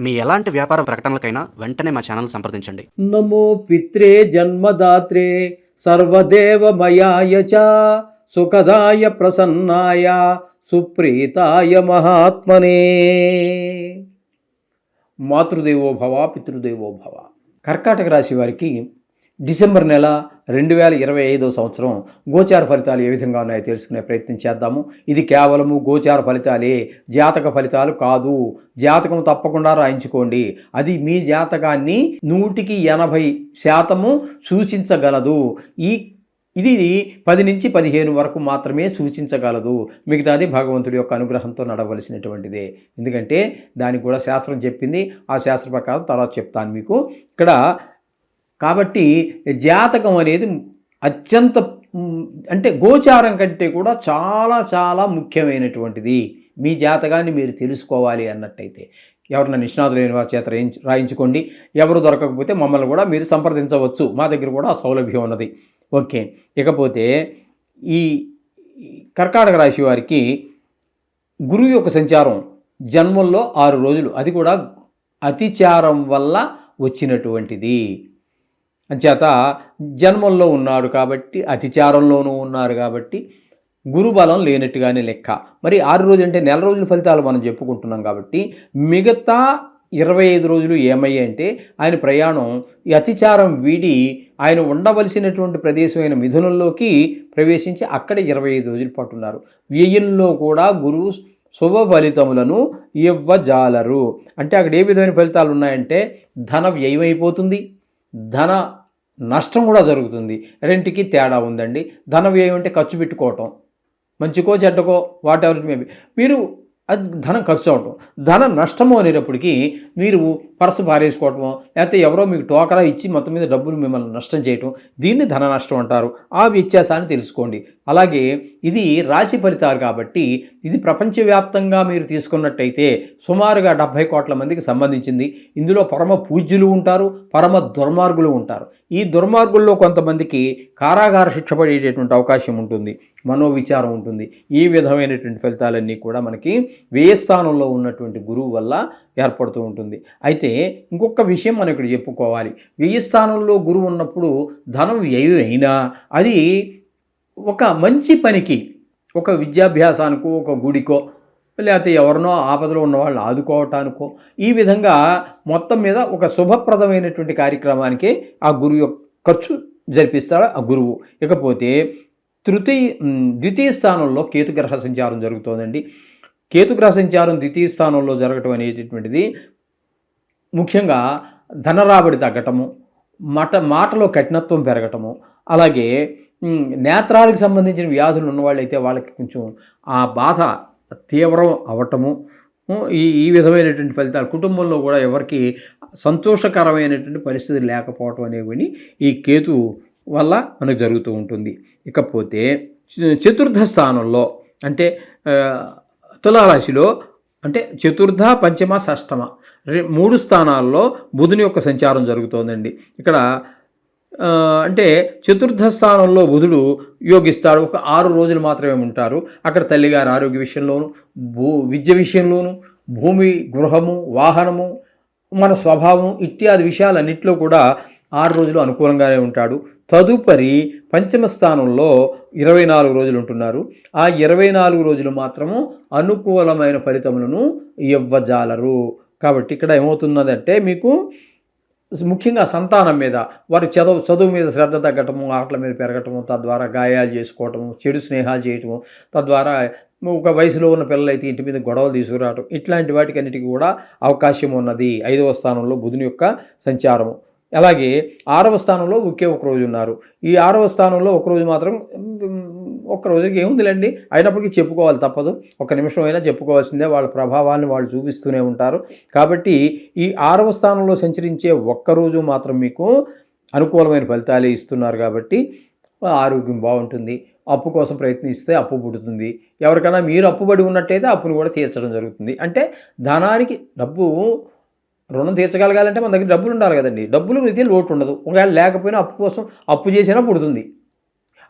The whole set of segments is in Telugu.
మీ ఎలాంటి వ్యాపార ప్రకటనలకైనా వెంటనే మా ఛానల్ సంప్రదించండి. నమో పిత్రే జన్మదాత్రే సర్వదేవమయాయ చ సుఖదాయ ప్రసన్నాయ సుప్రీతాయ మహాత్మనే. మాతృదేవో భవ పితృదేవో భవ. కర్కాటక రాశి వారికి డిసెంబర్ నెల 2025 సంవత్సరం గోచార ఫలితాలు ఏ విధంగా ఉన్నాయో తెలుసుకునే ప్రయత్నం చేద్దాము. ఇది కేవలము గోచార ఫలితాలే, జాతక ఫలితాలు కాదు. జాతకం తప్పకుండా రాయించుకోండి. అది మీ జాతకాన్ని 100% సూచించగలదు. ఇది 10 నుంచి 15 వరకు మాత్రమే సూచించగలదు. మిగతాది భగవంతుడి యొక్క అనుగ్రహంతో నడవలసినటువంటిదే. ఎందుకంటే దానికి కూడా శాస్త్రం చెప్పింది. ఆ శాస్త్ర ప్రకారం తర్వాత చెప్తాను మీకు ఇక్కడ. కాబట్టి జాతకం అనేది అత్యంత అంటే గోచారం కంటే కూడా చాలా చాలా ముఖ్యమైనటువంటిది. మీ జాతకాన్ని మీరు తెలుసుకోవాలి అన్నట్టయితే ఎవరన్నా నిష్ణాతులైన వారి చేత రాయించుకోండి. ఎవరు దొరకకపోతే మమ్మల్ని కూడా మీరు సంప్రదించవచ్చు. మా దగ్గర కూడా ఆ సౌలభ్యం ఉన్నది. ఓకే. ఇకపోతే ఈ కర్కాటక రాశి వారికి గురువు యొక్క సంచారం జన్మంలో 6 రోజులు, అది కూడా అతిచారం వల్ల వచ్చినటువంటిది. అంచేత జన్మంలో ఉన్నాడు కాబట్టి, అతిచారంలోనూ ఉన్నారు కాబట్టి గురుబలం లేనట్టుగానే లెక్క. మరి 6 రోజులు అంటే నెల రోజుల ఫలితాలు మనం చెప్పుకుంటున్నాం కాబట్టి మిగతా 25 రోజులు ఏమయ్యాయి అంటే ఆయన ప్రయాణం ఈ అతిచారం వీడి ఆయన ఉండవలసినటువంటి ప్రదేశమైన మిథునంలోకి ప్రవేశించి అక్కడ 25 రోజుల పాటు ఉన్నారు. వ్యయంలో కూడా గురువు శుభ ఫలితములను ఇవ్వజాలరు. అంటే అక్కడ ఏ విధమైన ఫలితాలు ఉన్నాయంటే ధన వ్యయమైపోతుంది, ధన నష్టం కూడా జరుగుతుంది. రెంటికి తేడా ఉందండి. ధన వ్యయం అంటే ఖర్చు పెట్టుకోవటం, మంచికో చెడ్డకో వాట్ ఎవర్ మేబీ, మీరు అది ధనం ఖర్చు అవటం. ధన నష్టము అనేటప్పటికీ మీరు పర్సు పారేసుకోవటమో లేకపోతే ఎవరో మీకు టోకరా ఇచ్చి మొత్తం మీద డబ్బులు మిమ్మల్ని నష్టం చేయటం, దీన్ని ధన నష్టం అంటారు. ఆ వ్యత్యాసాన్ని తెలుసుకోండి. అలాగే ఇది రాశి ఫలితాలు కాబట్టి ఇది ప్రపంచవ్యాప్తంగా మీరు తీసుకున్నట్టయితే సుమారుగా 70 కోట్ల మందికి సంబంధించింది. ఇందులో పరమ పూజ్యులు ఉంటారు, పరమ దుర్మార్గులు ఉంటారు. ఈ దుర్మార్గుల్లో కొంతమందికి కారాగార శిక్ష పడేటటువంటి అవకాశం ఉంటుంది, మనోవిచారం ఉంటుంది. ఈ విధమైనటువంటి ఫలితాలన్నీ కూడా మనకి వ్యయస్థానంలో ఉన్నటువంటి గురువు వల్ల ఏర్పడుతూ ఉంటుంది. అయితే ఇంకొక విషయం మనం ఇక్కడ చెప్పుకోవాలి. వ్యయస్థానంలో గురువు ఉన్నప్పుడు ధనం వ్యయం అయినా అది ఒక మంచి పనికి, ఒక విద్యాభ్యాసానికో, ఒక గుడికో, లేకపోతే ఎవరినో ఆపదలో ఉన్న వాళ్ళని ఆదుకోవటానికో, ఈ విధంగా మొత్తం మీద ఒక శుభప్రదమైనటువంటి కార్యక్రమానికి ఆ గురువు యొక్క ఖర్చు జరిపిస్తాడు ఆ గురువు. ఇకపోతే ద్వితీయ స్థానంలో కేతుగ్రహ సంచారం జరుగుతోందండి. కేతుగ్రహ సంచారం ద్వితీయ స్థానంలో జరగటం అనేటటువంటిది ముఖ్యంగా ధనరాబడి తగ్గటము, మాటలో కఠినత్వం పెరగటము, అలాగే నేత్రాలకు సంబంధించిన వ్యాధులు ఉన్నవాళ్ళైతే వాళ్ళకి కొంచెం ఆ బాధ తీవ్రం అవటము, ఈ విధమైనటువంటి ఫలితాలు. కుటుంబంలో కూడా ఎవరికి సంతోషకరమైనటువంటి పరిస్థితులు లేకపోవటం అనేవి ఈ కేతు వల్ల మనకు జరుగుతూ ఉంటుంది. ఇకపోతే చతుర్థ స్థానంలో అంటే తులారాశిలో అంటే చతుర్థ, పంచమ, షష్టమ 3 స్థానాల్లో బుధుని యొక్క సంచారం జరుగుతోందండి. ఇక్కడ అంటే చతుర్థ స్థానంలో బుధుడు యోగిస్తాడు. ఒక 6 రోజులు మాత్రమే ఉంటారు. అక్కడ తల్లిగారి ఆరోగ్య విషయంలోను, విద్య విషయంలోను, భూమి, గృహము, వాహనము, మన స్వభావం ఇత్యాది విషయాలన్నింటిలో కూడా 6 రోజులు అనుకూలంగానే ఉంటాడు. తదుపరి పంచమ స్థానంలో 24 రోజులు ఉంటున్నారు. ఆ 24 రోజులు మాత్రము అనుకూలమైన ఫలితములను ఇవ్వజాలరు. కాబట్టి ఇక్కడ ఏమవుతున్నదంటే మీకు ముఖ్యంగా సంతానం మీద, వారి చదువు మీద శ్రద్ధ తగ్గటము, ఆటల మీద పెరగటము, తద్వారా గాయాలు చేసుకోవటము, చెడు స్నేహాలు చేయటము, తద్వారా ఒక వయసులో ఉన్న పిల్లలైతే ఇంటి మీద గొడవలు తీసుకురావటం, ఇట్లాంటి వాటికి అన్నిటికీ కూడా అవకాశం ఉన్నది. 5వ స్థానంలో బుధుని యొక్క సంచారము. అలాగే 6వ స్థానంలో ఒకే ఒక రోజు ఉన్నారు. ఈ 6వ స్థానంలో ఒకరోజు మాత్రం, ఒక్క రోజుకి ఏముందిలేండి, అయినప్పటికీ చెప్పుకోవాలి, తప్పదు. ఒక నిమిషం అయినా చెప్పుకోవాల్సిందే. వాళ్ళ ప్రభావాన్ని వాళ్ళు చూపిస్తూనే ఉంటారు. కాబట్టి ఈ 6వ స్థానంలో సంచరించే ఒక్కరోజు మాత్రం మీకు అనుకూలమైన ఫలితాలే ఇస్తున్నారు. కాబట్టి ఆరోగ్యం బాగుంటుంది. అప్పు కోసం ప్రయత్నిస్తే అప్పు పుడుతుంది. ఎవరికైనా మీరు అప్పుబడి ఉన్నట్టయితే అప్పును కూడా తీర్చడం జరుగుతుంది. అంటే ధనానికి రుణం తీర్చగలగాలంటే మన దగ్గర డబ్బులు ఉండాలి కదండి. డబ్బులు అయితే లోటు ఉండదు. ఒకవేళ లేకపోయినా అప్పు కోసం అప్పు చేసినా పుడుతుంది.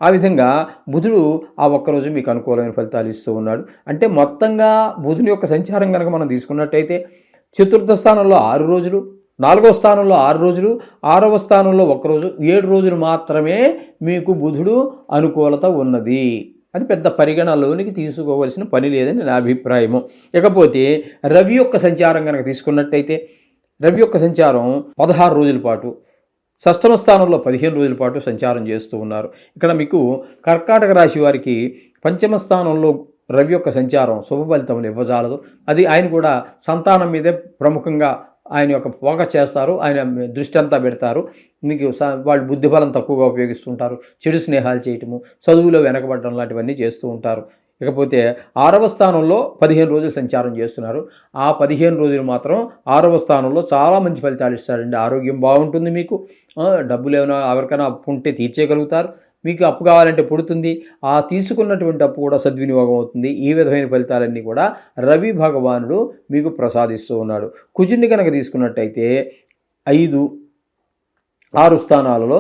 ఆ విధంగా బుధుడు ఆ ఒక్కరోజు మీకు అనుకూలమైన ఫలితాలు ఇస్తూ ఉన్నాడు. అంటే మొత్తంగా బుధుని యొక్క సంచారం కనుక మనం తీసుకున్నట్టయితే చతుర్థ స్థానంలో 6 రోజులు, 4వ స్థానంలో 6 రోజులు, 6వ స్థానంలో 1 రోజు, 7 రోజులు మాత్రమే మీకు బుధుడు అనుకూలత ఉన్నది. అది పెద్ద పరిగణలోనికి తీసుకోవలసిన పని లేదని నా అభిప్రాయము. ఇకపోతే రవి యొక్క సంచారం కనుక తీసుకున్నట్టయితే రవి యొక్క సంచారం 16 రోజుల పాటు, షష్టమ స్థానంలో 15 రోజుల పాటు సంచారం చేస్తూ ఉన్నారు. ఇక్కడ మీకు కర్కాటక రాశి వారికి పంచమ స్థానంలో రవి యొక్క సంచారం శుభ ఫలితములు ఇవ్వజాలదు. అది ఆయన కూడా సంతానం మీదే ప్రముఖంగా ఆయన యొక్క ఫోకస్ చేస్తారు, ఆయన దృష్టి అంతా పెడతారు. మీకు వాళ్ళు బుద్ధిబలం తక్కువగా ఉపయోగిస్తుంటారు, చెడు స్నేహాలు చేయటము, చదువులో వెనకబడడం లాంటివన్నీ చేస్తూ ఉంటారు. ఇకపోతే 6వ స్థానంలో 15 రోజులు సంచారం చేస్తున్నారు. ఆ 15 రోజులు మాత్రం 6వ స్థానంలో చాలా మంచి ఫలితాలు ఇస్తారండి. ఆరోగ్యం బాగుంటుంది, మీకు డబ్బులు ఏమైనా ఎవరికైనా అప్పు ఉంటే తీర్చేయగలుగుతారు, మీకు అప్పు కావాలంటే పుడుతుంది, ఆ తీసుకున్నటువంటి అప్పు కూడా సద్వినియోగం అవుతుంది. ఈ విధమైన ఫలితాలన్నీ కూడా రవి భగవానుడు మీకు ప్రసాదిస్తూ ఉన్నాడు. కుజుడిని కనుక తీసుకున్నట్టయితే 5, 6 స్థానాలలో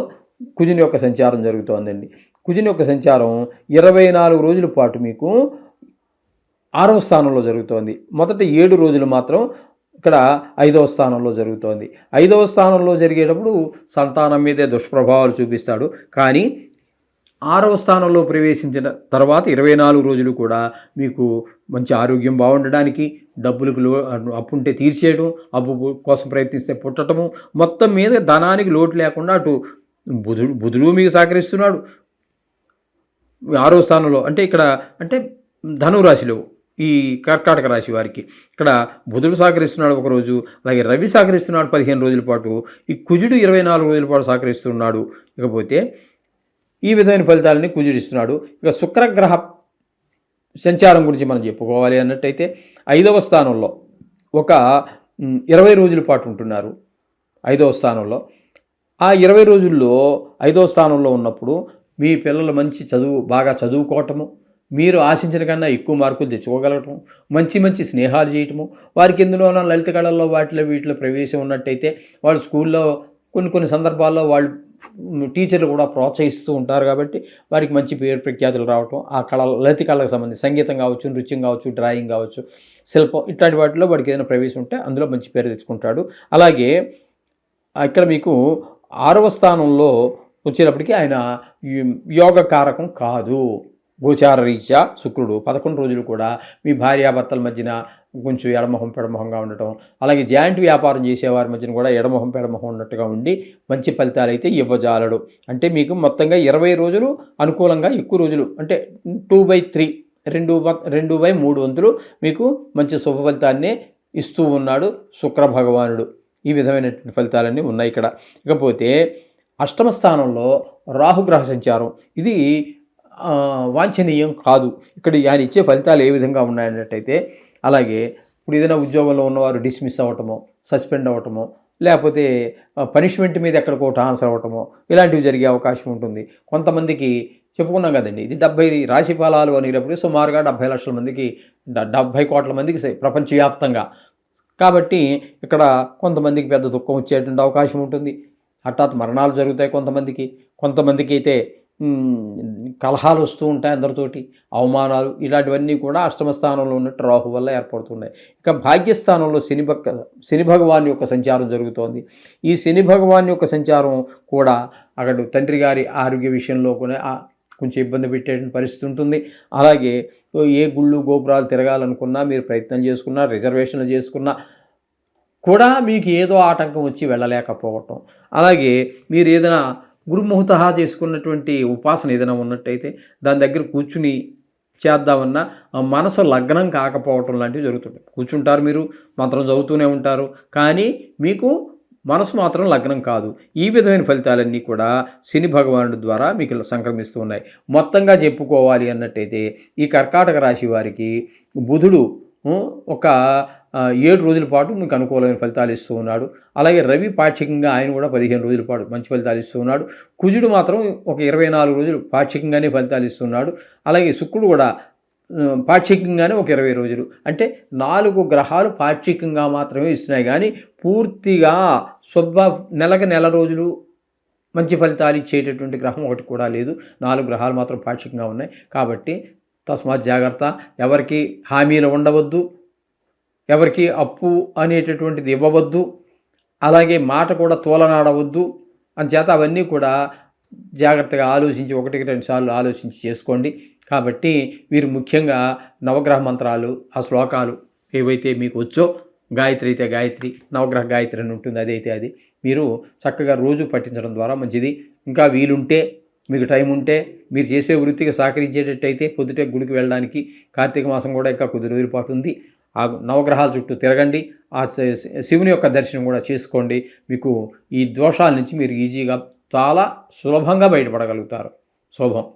కుజుని యొక్క సంచారం జరుగుతోందండి. కుజుని యొక్క సంచారం 24 రోజుల పాటు మీకు 6వ స్థానంలో జరుగుతోంది. మొదటి 7 రోజులు మాత్రం ఇక్కడ 5వ స్థానంలో జరుగుతోంది. 5వ స్థానంలో జరిగేటప్పుడు సంతానం మీదే దుష్ప్రభావాలు చూపిస్తాడు. కానీ 6వ స్థానంలో ప్రవేశించిన తర్వాత 24 రోజులు కూడా మీకు మంచి ఆరోగ్యం బాగుండడానికి, డబ్బులకు అప్పుంటే తీర్చేయడం, అప్పు కోసం ప్రయత్నిస్తే పుట్టడము, మొత్తం మీద ధనానికి లోటు లేకుండా అటు బుధుడు మీకు సహకరిస్తున్నాడు 6వ స్థానంలో. అంటే ఇక్కడ అంటే ధనురాశిలో ఈ కర్కాటక రాశి వారికి ఇక్కడ బుధుడు సహకరిస్తున్నాడు ఒకరోజు, అలాగే రవి సహకరిస్తున్నాడు 15 రోజుల పాటు, ఈ కుజుడు 24 రోజుల పాటు సహకరిస్తున్నాడు. ఇకపోతే ఈ విధమైన ఫలితాలని కుజుడిస్తున్నాడు. ఇక శుక్రగ్రహ సంచారం గురించి మనం చెప్పుకోవాలి అన్నట్టయితే 5వ స్థానంలో ఒక 20 రోజుల పాటు ఉంటున్నారు 5వ స్థానంలో. ఆ 20 రోజుల్లో 5వ స్థానంలో ఉన్నప్పుడు మీ పిల్లలు మంచి బాగా చదువుకోవటము, మీరు ఆశించిన కన్నా ఎక్కువ మార్కులు తెచ్చుకోగలగటం, మంచి మంచి స్నేహాలు చేయటము, వారికి ఎందులోనో లలిత కళల్లో వీటిలో ప్రవేశం ఉన్నట్టయితే వాళ్ళు స్కూల్లో కొన్ని సందర్భాల్లో వాళ్ళు టీచర్లు కూడా ప్రోత్సహిస్తూ ఉంటారు. కాబట్టి వారికి మంచి పేరు ప్రఖ్యాతులు రావటం, ఆ లలిత కళలకు సంబంధించి సంగీతం కావచ్చు, నృత్యం కావచ్చు, డ్రాయింగ్ కావచ్చు, శిల్పం ఇట్లాంటి వాటిలో వాడికి ఏదైనా ప్రవేశం ఉంటే అందులో మంచి పేరు తెచ్చుకుంటాడు. అలాగే ఇక్కడ మీకు 6వ స్థానంలో వచ్చేటప్పటికి ఆయన యోగ కారకం కాదు. గోచార రీత్యా శుక్రుడు 11 రోజులు కూడా మీ భార్యాభర్తల మధ్యన కొంచెం ఎడమొహం పెడమొహంగా ఉండటం, అలాగే జాయింట్ వ్యాపారం చేసేవారి మధ్యన కూడా ఎడమొహం పెడమొహం ఉన్నట్టుగా ఉండి మంచి ఫలితాలు అయితే ఇవ్వజాలడు. అంటే మీకు మొత్తంగా 20 రోజులు అనుకూలంగా, ఎక్కువ రోజులు అంటే 2/3 2/3 వంతులు మీకు మంచి శుభ ఫలితాన్ని ఇస్తూ ఉన్నాడు శుక్ర భగవానుడు. ఈ విధమైనటువంటి ఫలితాలన్నీ ఉన్నాయి ఇక్కడ. ఇకపోతే 8వ స్థానంలో రాహుగ్రహ సంచారం, ఇది వాంఛనీయం కాదు. ఇక్కడ ఆయన ఇచ్చే ఫలితాలు ఏ విధంగా ఉన్నాయన్నట్టయితే, అలాగే ఇప్పుడు ఏదైనా ఉద్యోగంలో ఉన్నవారు డిస్మిస్ అవ్వటమో, సస్పెండ్ అవ్వటమో, లేకపోతే పనిష్మెంట్ మీద ఎక్కడికో ట్రాన్స్ఫర్ అవ్వటమో ఇలాంటివి జరిగే అవకాశం ఉంటుంది. కొంతమందికి చెప్పుకున్నాం కదండి, ఇది 70 రాశి ఫలాలు అనేటప్పుడు సుమారుగా 70 లక్షల మందికి 70 కోట్ల మందికి ప్రపంచవ్యాప్తంగా. కాబట్టి ఇక్కడ కొంతమందికి పెద్ద దుఃఖం వచ్చేటువంటి అవకాశం ఉంటుంది, హఠాత్ మరణాలు జరుగుతాయి కొంతమందికి అయితే కలహాలు వస్తూ ఉంటాయి అందరితోటి, అవమానాలు, ఇలాంటివన్నీ కూడా 8వ స్థానంలో ఉన్నట్టు రాహు వల్ల ఏర్పడుతున్నాయి. ఇక భాగ్యస్థానంలో శని భగవాన్ యొక్క సంచారం జరుగుతోంది. ఈ శని భగవాన్ యొక్క సంచారం కూడా అక్కడ తండ్రి గారి ఆరోగ్య విషయంలో కూడా కొంచెం ఇబ్బంది పెట్టేటువంటి పరిస్థితి ఉంటుంది. అలాగే ఏ గుళ్ళు గోపురాలు తిరగాలనుకున్నా, మీరు ప్రయత్నం చేసుకున్నా, రిజర్వేషన్లు చేసుకున్నా కూడా మీకు ఏదో ఆటంకం వచ్చి వెళ్ళలేకపోవటం, అలాగే మీరు ఏదైనా గురుముహూర్త చేసుకున్నటువంటి ఉపాసన ఏదైనా ఉన్నట్టయితే దాని దగ్గర కూర్చుని చేద్దామన్నా మనసు లగ్నం కాకపోవటం లాంటివి జరుగుతుంటాయి. కూర్చుంటారు, మీరు మంత్రం చదువుతూనే ఉంటారు, కానీ మీకు మనసు మాత్రం లగ్నం కాదు. ఈ విధమైన ఫలితాలన్నీ కూడా శని భగవానుడి ద్వారా మీకు సంక్రమిస్తూ ఉన్నాయి. మొత్తంగా చెప్పుకోవాలి అన్నట్టయితే ఈ కర్కాటక రాశి వారికి బుధుడు ఒక 7 రోజుల పాటు మీకు అనుకూలమైన ఫలితాలు ఇస్తూ ఉన్నాడు. అలాగే రవి పాక్షికంగా ఆయన కూడా 15 రోజుల పాటు మంచి ఫలితాలు ఇస్తూ ఉన్నాడు. కుజుడు మాత్రం ఒక 24 రోజులు పాక్షికంగానే ఫలితాలు ఇస్తున్నాడు. అలాగే శుక్రుడు కూడా పాక్షికంగానే ఒక 20 రోజులు, అంటే 4 గ్రహాలు పాక్షికంగా మాత్రమే ఇస్తున్నాయి, కానీ పూర్తిగా నెల రోజులు మంచి ఫలితాలు ఇచ్చేటటువంటి గ్రహం ఒకటి కూడా లేదు. 4 గ్రహాలు మాత్రం పాక్షికంగా ఉన్నాయి. కాబట్టి తస్మాత్ జాగ్రత్త, ఎవరికి హామీలు ఉండవద్దు, ఎవరికి అప్పు అనేటటువంటిది ఇవ్వవద్దు, అలాగే మాట కూడా తోలనాడవద్దు. అంచేత అవన్నీ కూడా జాగ్రత్తగా ఆలోచించి, ఒకటికి 2 సార్లు ఆలోచించి చేసుకోండి. కాబట్టి వీరు ముఖ్యంగా నవగ్రహ మంత్రాలు, ఆ శ్లోకాలు ఏవైతే మీకు వచ్చో, గాయత్రి అయితే గాయత్రి, నవగ్రహ గాయత్రి అని ఉంటుంది, అదైతే అది మీరు చక్కగా రోజు పఠించడం ద్వారా మంచిది. ఇంకా వీలుంటే, మీకు టైం ఉంటే, మీరు చేసే వృత్తికి సహకరించేటట్టయితే పొద్దుటే గుడికి వెళ్ళడానికి, కార్తీక మాసం కూడా ఇంకా కొద్ది రోజుల పాటు ఉంది, ఆ నవగ్రహాల చుట్టూ తిరగండి, ఆ శివుని యొక్క దర్శనం కూడా చేసుకోండి. మీకు ఈ దోషాల నుంచి మీరు ఈజీగా చాలా సులభంగా బయటపడగలుగుతారు. శుభం.